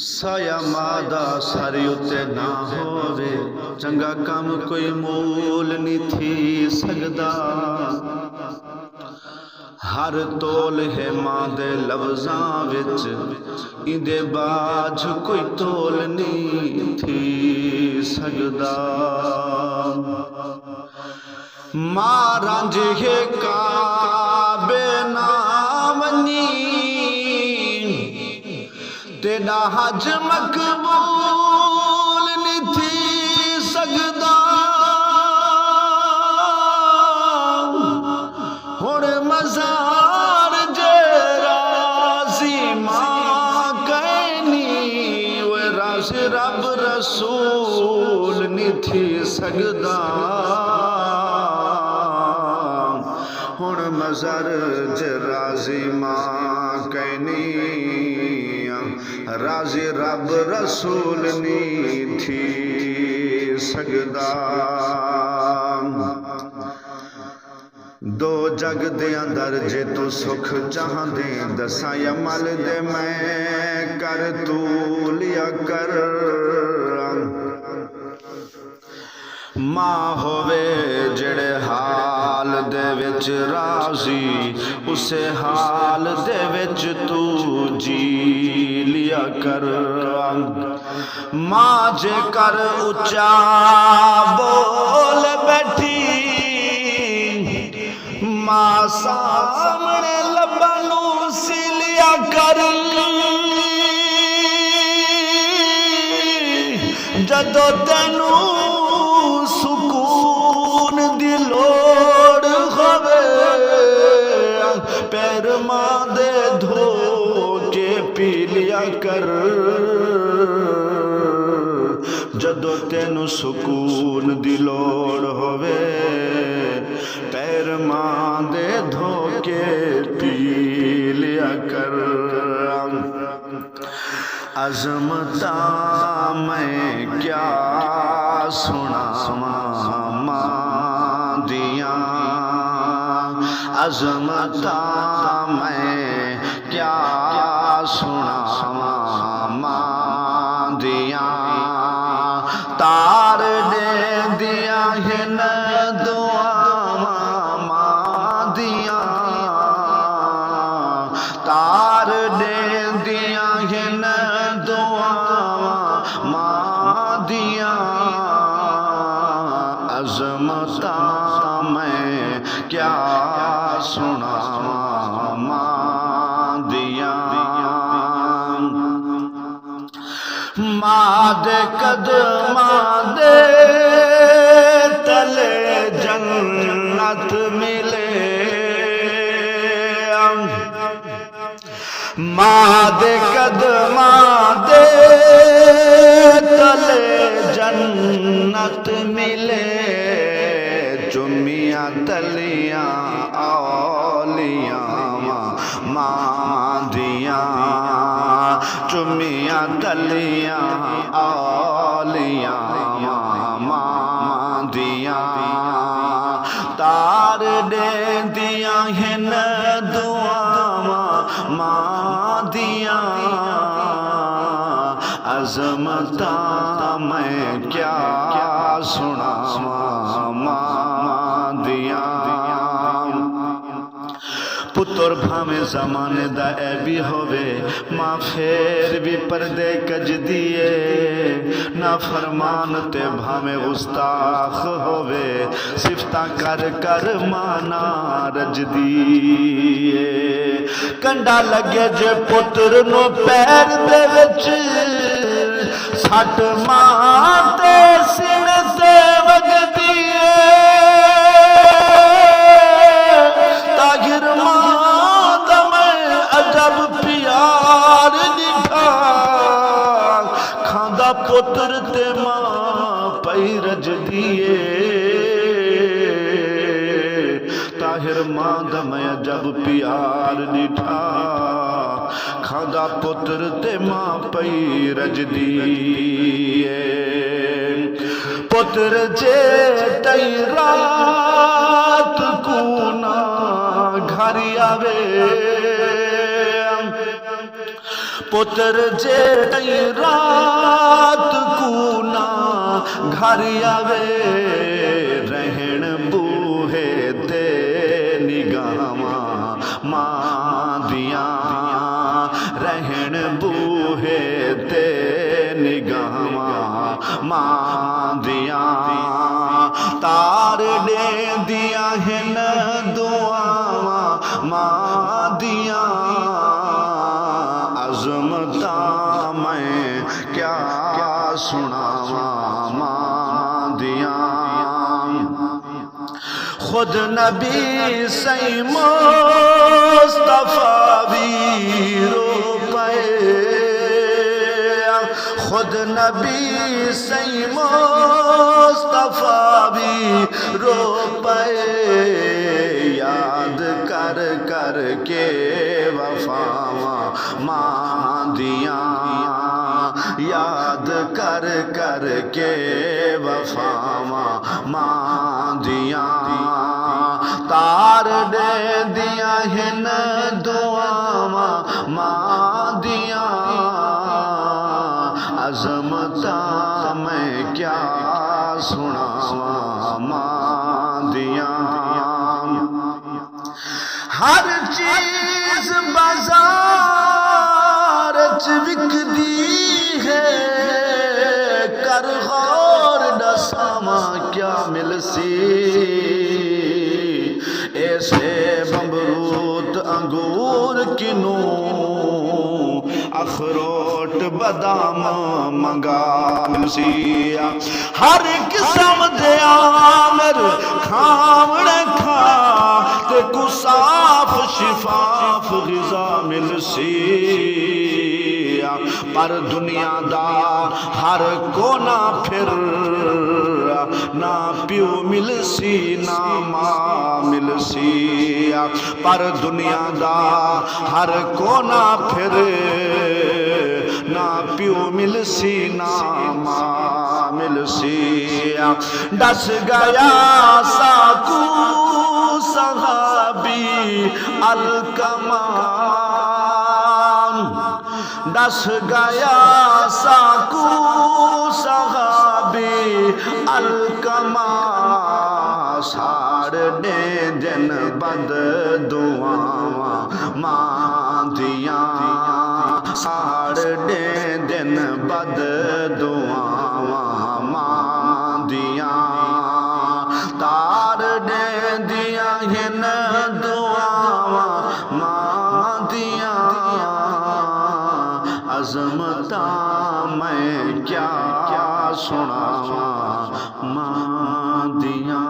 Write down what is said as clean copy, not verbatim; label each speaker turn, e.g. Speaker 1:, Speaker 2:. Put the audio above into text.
Speaker 1: ਸਾਇਆ ਮਾਂ ਦਾ ਸਾਰੀ ਉੱਤੇ ਨਾ ਹੋਵੇ, ਚੰਗਾ ਕੰਮ ਕੋਈ ਮੂਲ ਨਹੀਂ ਥੀ ਸਕਦਾ। ਹਰ ਤੋਲ ਹੈ ਮਾਂ ਦੇ ਲਫ਼ਜ਼ਾਂ ਵਿੱਚ, ਇਹਦੇ ਬਾਝ ਕੋਈ ਤੋਲ ਨਹੀਂ ਥੀ ਸਕਦਾ। ਮਾਂ ਰਾਂਝੇ ਕਾਬੇ ਨਾ ਵञी, तेरा हज मकबूल नहीं थी सकदा। हुण मज़ार जे राज़ी मां कहनी, वो राज़ रब रसूल नहीं थी सकदा। हुण मज़ार जे राज़ी मां कहनी, राज़ी रब रसूल नहीं थी सकदा। दो जग दे अंदर जे तू सुख चाहदे, दसां अमल दे मैं कर तू लिया कर। मां होवे जेड़े हाल दे विच राज़ी, उसे हाल दे विच तू जी लिया कर। मां जे कर उच्चा बोल बैठी, मां सामने लब्बां सी लिया कर। जदों तैनू सुकून दी लोड़ होवे, पैर मां दे धो के पी लिया कर। जदों तैनू सुकून दी लोड़ होवे, पैर मां दे धो के पी लिया कर। अज़मता मैं क्या सुनावां मां दियां, अज़मता मैं क्या सुनावां मां दियां। तार दे दियां हिन दुआवां मां दियां, तार दे दियां हिन दुआवां मां दियां। अज़मता मैं क्या सुनावां मां दियां। मां दे कदमां दे तले जन्नत मिले, मां दे कदमां दे तले जन्नत मिले। चुमिया तलियां औलियां मां दियां, चुमिया तलियां औलियां मां दियां। तार दे दियां हिन दुआवां मां दियां। अज़मता मैं क्या सुनावां मां दियां। पुत्र भावें ज़माने दा ऐबी होवे, मां फेर भी पर्दे कजदी है। ना फरमान ते भावें गुस्ताख होवे, सिफतां कर कर मां ना रजदी है। कंडा लगे जे पुत्र नो पैर दे विच, सट मां ते सिर ते वगदी है। ताहिर मां दा मैं अजब प्यार दिखा, खांदा पुत्र ते मां पई रजदी है। ताहिर मां दा मैं अजब प्यार दिखा, खांदा पुत्र ते मां पई रजदी है। पुत्र जे तई रात को ना घर आवे, پتر جے رات کو نا گھر آوے رہن بوہے تے نگاہاں ماں دیاں رہن بوہے تے نگاہاں ماں دیاں تار دے دیا ہن دعاواں ماں دیاں عظمتاں میں کیا سناواں ماں دیاں خود نبی سی مصطفیٰ بھی رو پائے خود نبی سی مصطفیٰ بھی رو پائے یاد کر کر کے وفاواں ماں دیاں یاد کر کر کے وفاواں ماں دیاں تار دے دیا ہن دعاواں ماں دیاں عظمتاں میں کیا سناواں ماں دیاں ہر چیز بازار چ وکدی ہے کر غور دساواں کیا ملسی ایسے بمروت انگور کنوں اخروٹ بادام منگا ملسی ہر قسم دے آمر کھاوڑے کھا تے کو صاف شفاف غذا ملسی پر دنیا دا ہر کونا پھر نہ پیو ملسی نہ ماں ملسی پر دنیا دا ہر کونا پھر نہ پیو ملسی نہ ماں ملسی ڈس گیا ساکو صحابی الکمان ڈس گیا ساکو صحابی الکمان ساڑ دے دن بد دعاواں ماں دیاں ساڑ دے دن بد دعاواں ماں دیاں تار دے دیا ہن دعاواں ماں دیاں عظمتاں میں کیا سناواں ماں دیاں